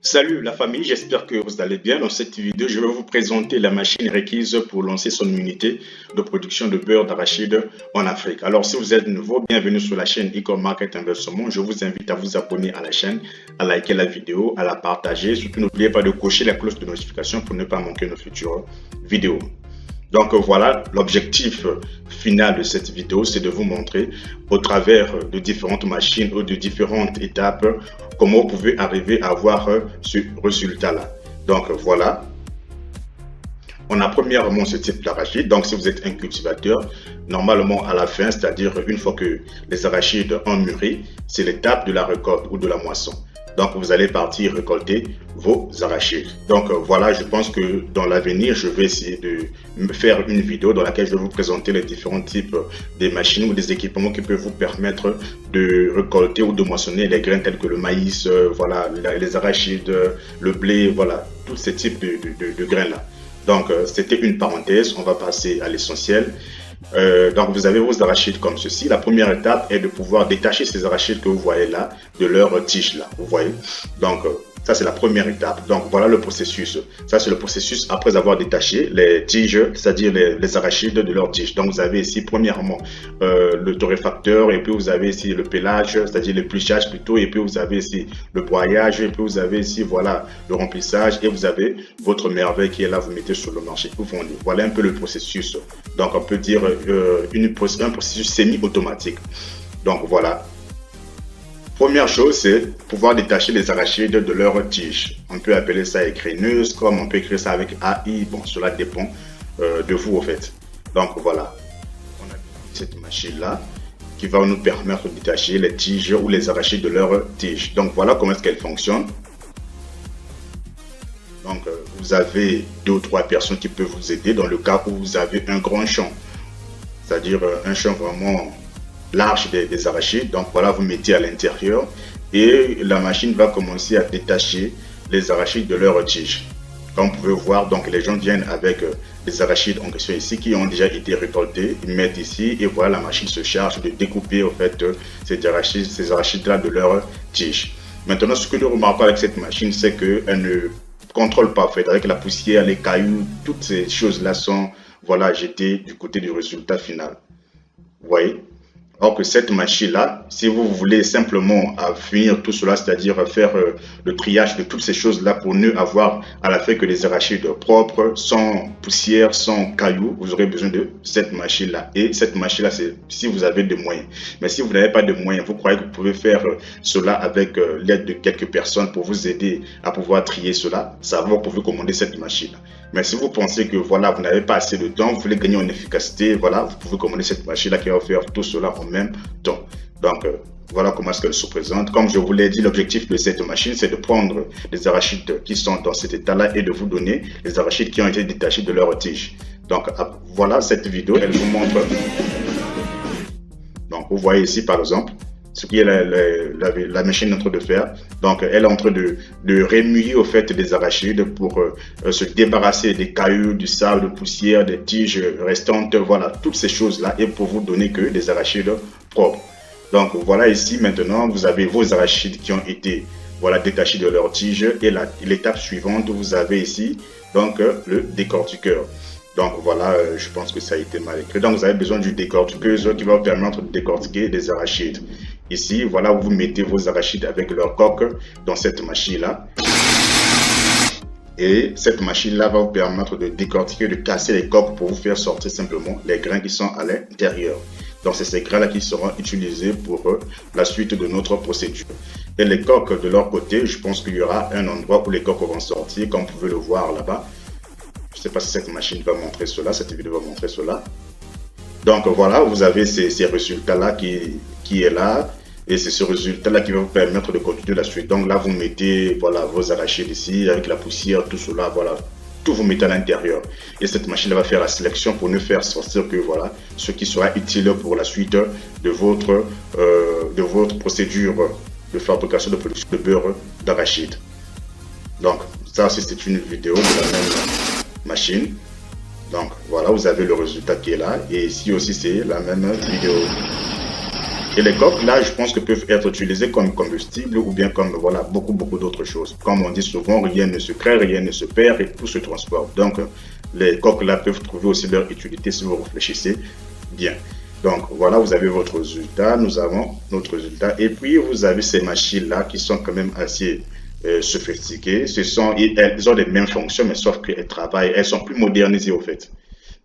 Salut la famille, j'espère que vous allez bien. Dans cette vidéo, je vais vous présenter la machine requise pour lancer son unité de production de beurre d'arachide en Afrique. Alors si vous êtes nouveau, bienvenue sur la chaîne Ecom Market Inversement. Je vous invite à vous abonner à la chaîne, à liker la vidéo, à la partager. Surtout n'oubliez pas de cocher la cloche de notification pour ne pas manquer nos futures vidéos. Donc voilà, l'objectif final de cette vidéo, c'est de vous montrer au travers de différentes machines ou de différentes étapes comment vous pouvez arriver à avoir ce résultat-là. Donc voilà, on a premièrement ce type d'arachide. Donc si vous êtes un cultivateur, normalement à la fin, c'est-à-dire une fois que les arachides ont mûri, c'est l'étape de la récolte ou de la moisson. Donc vous allez partir récolter vos arachides. Donc voilà, je pense que dans l'avenir, je vais essayer de faire une vidéo dans laquelle je vais vous présenter les différents types de machines ou des équipements qui peuvent vous permettre de récolter ou de moissonner les graines telles que le maïs, voilà, les arachides, le blé, voilà, tous ces types de graines-là. Donc c'était une parenthèse, on va passer à l'essentiel. Donc vous avez vos arachides comme ceci. La première étape est de pouvoir détacher ces arachides que vous voyez là de leur tige là. Vous voyez. Donc ça c'est la première étape. Donc voilà le processus. Ça c'est le processus après avoir détaché les tiges, c'est-à-dire les arachides de leur tige. Donc vous avez ici premièrement le torréfacteur et puis vous avez ici le pélage, c'est-à-dire l'épluchage plutôt, et puis vous avez ici le broyage et puis vous avez ici voilà le remplissage et vous avez votre merveille qui est là, vous mettez sur le marché, vous vendez. Voilà un peu le processus. Donc on peut dire un processus semi-automatique. Donc voilà. Première chose, c'est pouvoir détacher les arachides de leur tige. On peut appeler ça écréneuse, comme on peut écrire ça avec AI. Bon, cela dépend de vous, en fait. Donc, voilà. On a cette machine-là qui va nous permettre de détacher les tiges ou les arachides de leur tige. Donc, voilà comment est-ce qu'elle fonctionne. Donc, vous avez 2 ou 3 personnes qui peuvent vous aider dans le cas où vous avez un grand champ. C'est-à-dire un champ vraiment large des arachides. Donc voilà, vous mettez à l'intérieur et la machine va commencer à détacher les arachides de leur tige. Comme vous pouvez voir, donc les gens viennent avec les arachides en question ici qui ont déjà été récoltés, ils mettent ici et voilà, la machine se charge de découper en fait ces arachides-là de leur tige. Maintenant, ce que nous remarquons avec cette machine, c'est qu'elle ne contrôle pas en fait, avec la poussière, les cailloux, toutes ces choses-là sont voilà, jetées du côté du résultat final. Vous voyez? Or que cette machine-là, si vous voulez simplement finir tout cela, c'est-à-dire faire le triage de toutes ces choses-là pour ne avoir à la fin que des arachides propres, sans poussière, sans cailloux, vous aurez besoin de cette machine-là. Et cette machine-là, c'est si vous avez des moyens. Mais si vous n'avez pas de moyens, vous croyez que vous pouvez faire cela avec l'aide de quelques personnes pour vous aider à pouvoir trier cela, ça va, vous pouvez commander cette machine-là. Mais si vous pensez que voilà, vous n'avez pas assez de temps, vous voulez gagner en efficacité, voilà, vous pouvez commander cette machine-là qui va faire tout cela en même temps. Donc, voilà comment est-ce qu'elle se présente. Comme je vous l'ai dit, l'objectif de cette machine, c'est de prendre les arachides qui sont dans cet état-là et de vous donner les arachides qui ont été détachés de leur tige. Donc, voilà cette vidéo, elle vous montre. Donc, vous voyez ici, par exemple, ce qui est la machine est en train de faire. Donc, elle est en train de remuer au fait des arachides pour se débarrasser des cailloux, du sable, de poussière, des tiges restantes, voilà, toutes ces choses-là, et pour vous donner que des arachides propres. Donc, voilà ici, maintenant, vous avez vos arachides qui ont été voilà, détachés de leur tige, et l'étape suivante, vous avez ici, donc, le décortiqueur. Donc voilà, je pense que ça a été mal écrit. Donc vous avez besoin d'une décortiqueuse qui va vous permettre de décortiquer des arachides. Ici, voilà, vous mettez vos arachides avec leur coque dans cette machine-là. Et cette machine-là va vous permettre de décortiquer, de casser les coques pour vous faire sortir simplement les grains qui sont à l'intérieur. Donc c'est ces grains-là qui seront utilisés pour la suite de notre procédure. Et les coques de leur côté, je pense qu'il y aura un endroit où les coques vont sortir, comme vous pouvez le voir là-bas. Je ne sais pas si cette machine va montrer cela, cette vidéo va montrer cela. Donc voilà, vous avez ces résultats-là qui est là. Et c'est ce résultat-là qui va vous permettre de continuer la suite. Donc là, vous mettez voilà, vos arachides ici, avec la poussière, tout cela, voilà. Tout vous mettez à l'intérieur. Et cette machine va faire la sélection pour ne faire sortir que voilà, ce qui sera utile pour la suite de votre procédure de fabrication de production de beurre d'arachide. Donc ça, c'est une vidéo de la même machine. Donc voilà, vous avez le résultat qui est là. Et ici aussi, c'est la même vidéo. Et les coques, là, je pense que peuvent être utilisées comme combustible ou bien comme, voilà, beaucoup d'autres choses. Comme on dit souvent, rien ne se crée, rien ne se perd et tout se transporte. Donc, les coques, là, peuvent trouver aussi leur utilité si vous réfléchissez bien. Donc, voilà, vous avez votre résultat. Nous avons notre résultat. Et puis, vous avez ces machines-là qui sont quand même assez sophistiquées. Elles ont les mêmes fonctions, mais sauf qu'elles travaillent, elles sont plus modernisées, au fait.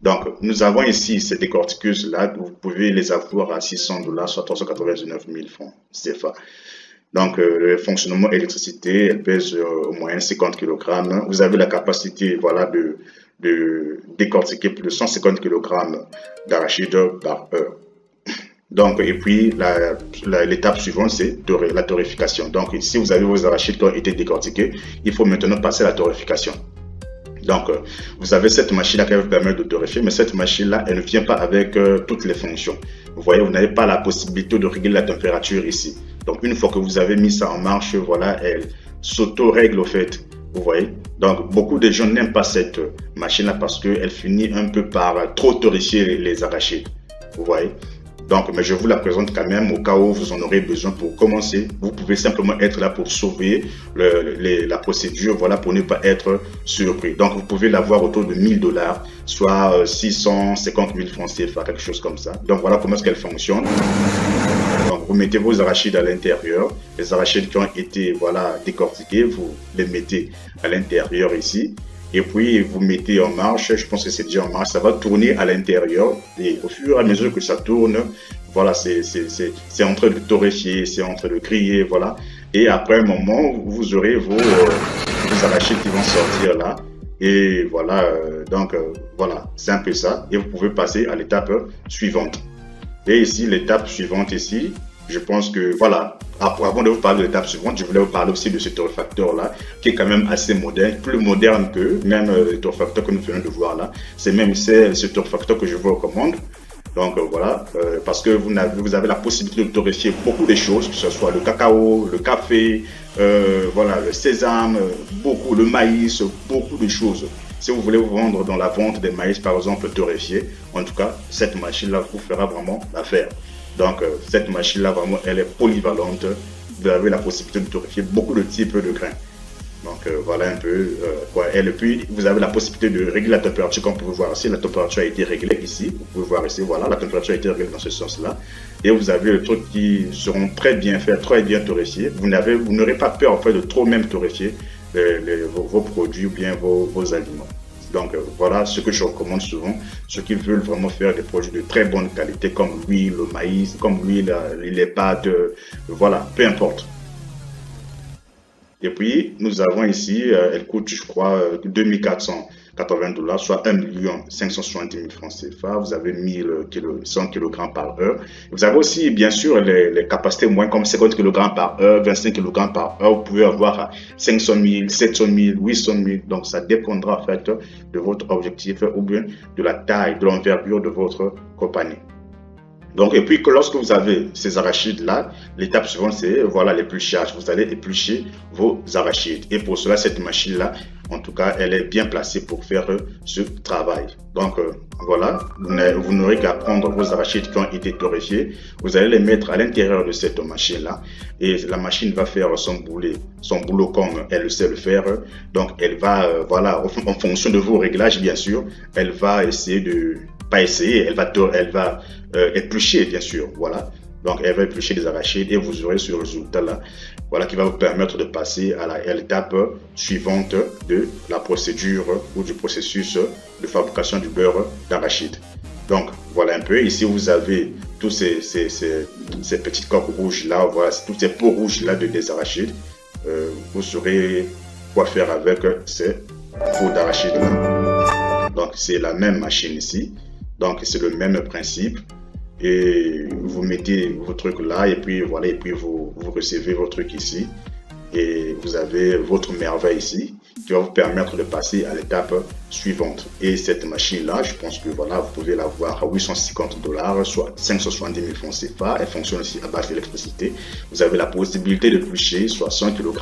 Donc, nous avons ici ces décortiqueuses-là, vous pouvez les avoir à 600 $, soit 399 000 francs CFA. Donc, le fonctionnement électricité, elle pèse au moins 50 kg. Vous avez la capacité, voilà, de décortiquer plus de 150 kg d'arachide par heure. Donc, et puis, l'étape suivante, c'est la torréfication. Donc, si vous avez vos arachides qui ont été décortiqués, il faut maintenant passer à la torréfication. Donc, vous avez cette machine-là qui va vous permettre de torréfier, mais cette machine-là, elle ne vient pas avec toutes les fonctions. Vous voyez, vous n'avez pas la possibilité de régler la température ici. Donc, une fois que vous avez mis ça en marche, voilà, elle s'auto-règle au fait. Vous voyez. Donc, beaucoup de gens n'aiment pas cette machine-là parce qu'elle finit un peu par trop torréfier les arachides. Vous voyez. Donc, mais je vous la présente quand même au cas où vous en aurez besoin pour commencer. Vous pouvez simplement être là pour sauver la procédure, voilà, pour ne pas être surpris. Donc, vous pouvez l'avoir autour de 1000 $, soit 650 000 francs CFA, quelque chose comme ça. Donc, voilà comment est-ce qu'elle fonctionne. Donc, vous mettez vos arachides à l'intérieur. Les arachides qui ont été, voilà, décortiqués, vous les mettez à l'intérieur ici. Et puis, vous mettez en marche, je pense que c'est déjà en marche, ça va tourner à l'intérieur. Et au fur et à mesure que ça tourne, voilà, c'est en train de torréfier, c'est en train de griller, voilà. Et après un moment, vous aurez vos arachides qui vont sortir là. Et voilà, voilà, c'est un peu ça. Et vous pouvez passer à l'étape suivante. Et ici, l'étape suivante ici, je pense que, voilà, avant de vous parler de l'étape suivante, je voulais vous parler aussi de ce torréfacteur-là, qui est quand même assez moderne, plus moderne que même le torréfacteur que nous venons de voir là. C'est ce torréfacteur que je vous recommande. Donc voilà, parce que vous avez la possibilité de torréfier beaucoup de choses, que ce soit le cacao, le café, voilà, le sésame, le maïs, beaucoup de choses. Si vous voulez vous vendre dans la vente des maïs, par exemple, torréfiés, en tout cas, cette machine-là vous fera vraiment l'affaire. Donc, cette machine-là, vraiment, elle est polyvalente. Vous avez la possibilité de torréfier beaucoup de types de grains. Donc, voilà un peu quoi. Et puis, vous avez la possibilité de régler la température, comme vous pouvez voir ici. La température a été réglée ici. Vous pouvez voir ici, voilà, la température a été réglée dans ce sens-là. Et vous avez les trucs qui seront très bien faits, très bien torréfiés. Vous n'aurez pas peur, en fait, de trop même torréfier vos produits ou bien vos aliments. Donc voilà ce que je recommande souvent, ceux qui veulent vraiment faire des produits de très bonne qualité comme l'huile, le maïs, comme l'huile, les pâtes, voilà, peu importe. Et puis nous avons ici, elle coûte je crois 2480 $, soit 1 570 000 francs CFA. Vous avez 100 kg par heure. Vous avez aussi bien sûr les capacités moins comme 50 kg par heure, 25 kg par heure. Vous pouvez avoir 500 000, 700 000, 800 000. Donc ça dépendra en fait de votre objectif ou bien de la taille, de l'envergure de votre compagnie. Donc, et puis que lorsque vous avez ces arachides-là, l'étape suivante, c'est voilà l'épluchage. Vous allez éplucher vos arachides. Et pour cela, cette machine-là, en tout cas, elle est bien placée pour faire ce travail. Donc, voilà, vous n'aurez qu'à prendre vos arachides qui ont été torréfiés. Vous allez les mettre à l'intérieur de cette machine-là. Et la machine va faire son boulot comme elle le sait le faire. Donc, elle va, voilà, en fonction de vos réglages, bien sûr, elle va essayer de... Pas essayer, elle va éplucher, bien sûr, voilà. Donc, elle va éplucher les arachides et vous aurez ce résultat-là, voilà, qui va vous permettre de passer à l'étape suivante de la procédure ou du processus de fabrication du beurre d'arachide. Donc, voilà un peu. Ici, vous avez tous ces petites coques rouges-là, voilà, tous ces peaux rouges-là des arachides. Vous saurez quoi faire avec ces peaux d'arachide-là. Donc, c'est la même machine ici. Donc, c'est le même principe. Et vous mettez vos trucs là, et puis voilà, et puis vous recevez vos trucs ici. Et vous avez votre merveille ici, qui va vous permettre de passer à l'étape suivante. Et cette machine-là, je pense que voilà, vous pouvez l'avoir à 850 $, soit 570 000 francs CFA. Elle fonctionne aussi à base d'électricité. Vous avez la possibilité de plucher, soit 100 kg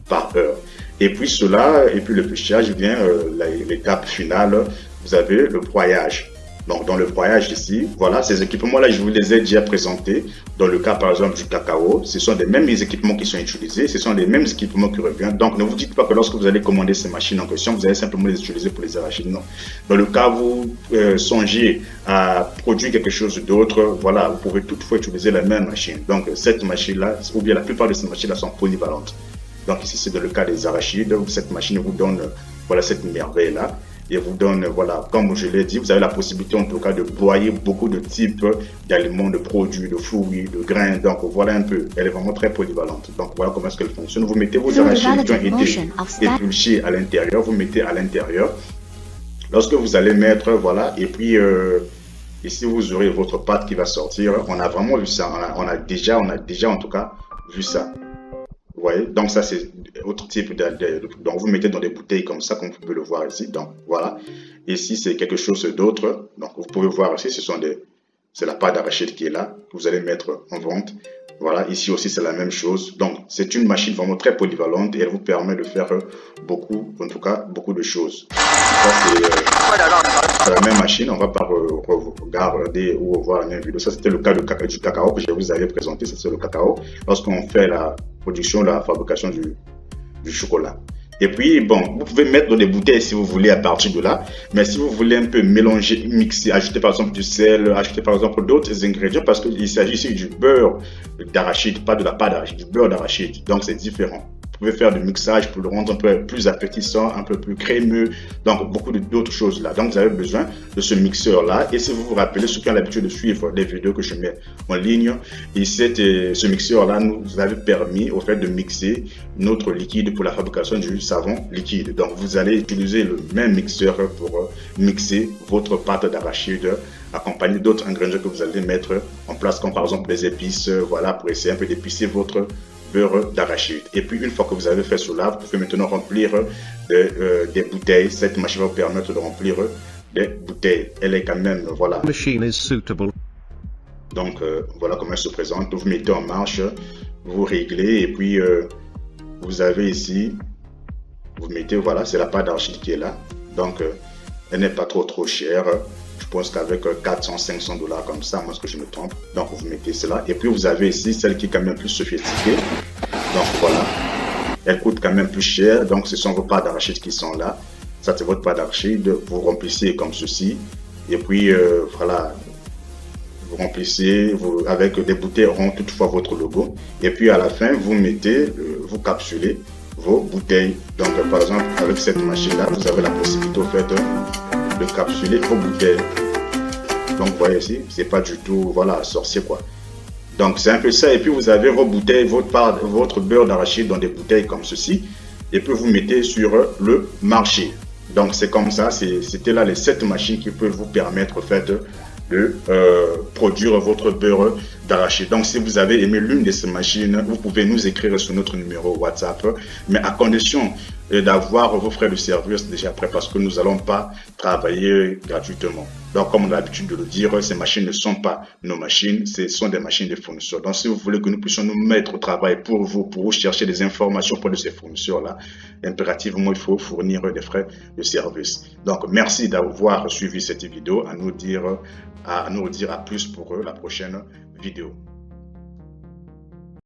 par heure. Et puis cela, et puis le pluchage vient l'étape finale. Vous avez le broyage. Donc, dans le broyage ici, voilà, ces équipements-là, je vous les ai déjà présentés. Dans le cas, par exemple, du cacao, ce sont les mêmes équipements qui sont utilisés, ce sont les mêmes équipements qui reviennent. Donc, ne vous dites pas que lorsque vous allez commander ces machines en question, vous allez simplement les utiliser pour les arachides. Non. Dans le cas où vous songez à produire quelque chose d'autre, voilà, vous pouvez toutefois utiliser la même machine. Donc, cette machine-là, ou bien la plupart de ces machines-là sont polyvalentes. Donc, ici, c'est dans le cas des arachides, où cette machine vous donne, voilà, cette merveille-là. Et vous donne, voilà, comme je l'ai dit, vous avez la possibilité en tout cas de broyer beaucoup de types d'aliments, de produits, de fruits, de grains. Donc voilà un peu, elle est vraiment très polyvalente. Donc voilà comment est-ce qu'elle fonctionne. Vous mettez vos arachides qui ont été épluchés à l'intérieur, vous mettez à l'intérieur. Lorsque vous allez mettre, voilà, et puis ici vous aurez votre pâte qui va sortir. On a vraiment vu ça, on a déjà en tout cas vu ça. Vous voyez, donc ça c'est autre type donc vous mettez dans des bouteilles comme ça, comme vous pouvez le voir ici. Donc voilà, ici c'est quelque chose d'autre. Donc vous pouvez voir ici, c'est la pâte d'arachide qui est là, que vous allez mettre en vente. Voilà, ici aussi c'est la même chose. Donc c'est une machine vraiment très polyvalente et elle vous permet de faire beaucoup, en tout cas beaucoup de choses. Ça c'est la même machine, on va pas regarder ou revoir la même vidéo. Ça c'était le cas du cacao que je vous avais présenté, c'est le cacao. Lorsqu'on fait la production, la fabrication du chocolat. Et puis, bon, vous pouvez mettre dans des bouteilles si vous voulez à partir de là. Mais si vous voulez un peu mélanger, mixer, ajouter par exemple du sel, ajouter par exemple d'autres ingrédients, parce qu'il s'agit ici du beurre d'arachide, pas de la pâte d'arachide, du beurre d'arachide. Donc, c'est différent. Vous pouvez faire du mixage pour le rendre un peu plus appétissant, un peu plus crémeux, donc beaucoup d'autres choses là. Donc vous avez besoin de ce mixeur là. Et si vous vous rappelez, ceux qui ont l'habitude de suivre les vidéos que je mets en ligne, et ce mixeur là nous avait permis au fait de mixer notre liquide pour la fabrication du savon liquide. Donc vous allez utiliser le même mixeur pour mixer votre pâte d'arachide accompagné d'autres ingrédients que vous allez mettre en place, comme par exemple des épices, voilà, pour essayer un peu d'épicer votre beurre d'arachide. Et puis une fois que vous avez fait cela, vous pouvez maintenant remplir des bouteilles. Cette machine va vous permettre de remplir des bouteilles. Elle est quand même, voilà. Donc voilà comment elle se présente. Vous mettez en marche, vous réglez et puis vous avez ici, vous mettez, voilà, c'est la pâte d'arachide qui est là. Donc elle n'est pas trop chère. Je pense qu'avec 400-500 $ comme ça, moi, ce que je me trompe. Donc, vous mettez cela. Et puis, vous avez ici celle qui est quand même plus sophistiquée. Donc, voilà. Elle coûte quand même plus cher. Donc, ce sont vos pâtes d'arachide qui sont là. Ça, c'est votre pâte d'arachide. Vous remplissez comme ceci. Et puis, voilà. Vous remplissez avec des bouteilles auront toutefois votre logo. Et puis, à la fin, vous mettez, vous capsulez vos bouteilles. Donc, par exemple, avec cette machine-là, vous avez la possibilité, au fait, de capsuler vos bouteilles. Donc vous voyez ici, c'est pas du tout, voilà, sorcier quoi. Donc c'est un peu ça. Et puis vous avez vos bouteilles, votre beurre d'arachide dans des bouteilles comme ceci. Et puis vous mettez sur le marché. Donc c'est comme ça, c'était là les 7 machines qui peuvent vous permettre en fait de produire votre beurre d'arachide. Donc si vous avez aimé l'une de ces machines, vous pouvez nous écrire sur notre numéro WhatsApp, mais à condition d'avoir vos frais de service déjà prêts parce que nous n'allons pas travailler gratuitement. Donc comme on a l'habitude de le dire, ces machines ne sont pas nos machines, ce sont des machines des fournisseurs. Donc si vous voulez que nous puissions nous mettre au travail pour vous chercher des informations auprès de ces fournisseurs-là, impérativement il faut fournir des frais de service. Donc merci d'avoir suivi cette vidéo, à nous dire à plus pour la prochaine vidéo.